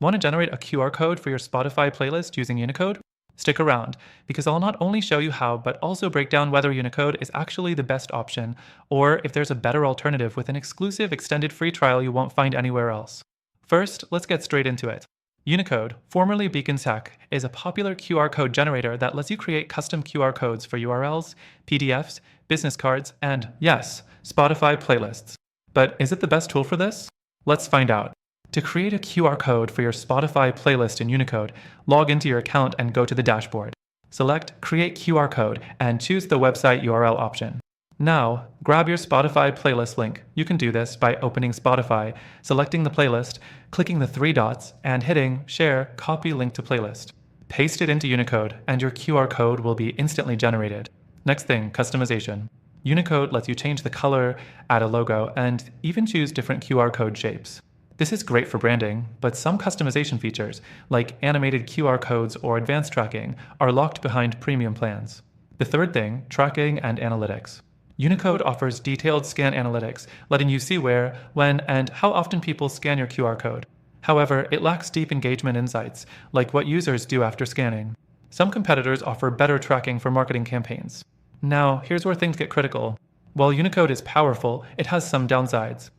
Want to generate a QR code for your Spotify playlist using Unicode? Stick around, because I'll not only show you how, but also break down whether Unicode is actually the best option, or if there's a better alternative with an exclusive extended free trial you won't find anywhere else. First, let's get straight into it. Unicode, formerly Beacon Tech, is a popular QR code generator that lets you create custom QR codes for URLs, PDFs, business cards, and, yes, Spotify playlists. But is it the best tool for this? Let's find out. To create a QR code for your Spotify playlist in Unicode, log into your account and go to the dashboard. Select Create QR Code and choose the website URL option. Now, grab your Spotify playlist link. You can do this by opening Spotify, selecting the playlist, clicking the three dots, and hitting Share Copy Link to Playlist. Paste it into Unicode, and your QR code will be instantly generated. Next thing, customization. Unicode lets you change the color, add a logo, and even choose different QR code shapes. This is great for branding, but some customization features, like animated QR codes or advanced tracking, are locked behind premium plans. The third thing, tracking and analytics. Unicode offers detailed scan analytics, letting you see where, when, and how often people scan your QR code. However, it lacks deep engagement insights, like what users do after scanning. Some competitors offer better tracking for marketing campaigns. Now, here's where things get critical. While Unicode is powerful, it has some downsides.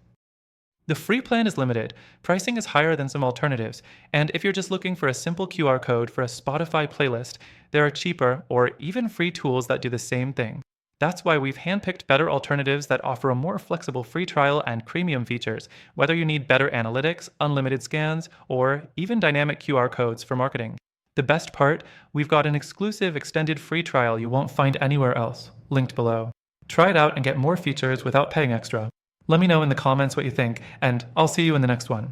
The free plan is limited, pricing is higher than some alternatives, and if you're just looking for a simple QR code for a Spotify playlist, there are cheaper or even free tools that do the same thing. That's why we've handpicked better alternatives that offer a more flexible free trial and premium features, whether you need better analytics, unlimited scans, or even dynamic QR codes for marketing. The best part, we've got an exclusive extended free trial you won't find anywhere else, linked below. Try it out and get more features without paying extra. Let me know in the comments what you think, and I'll see you in the next one.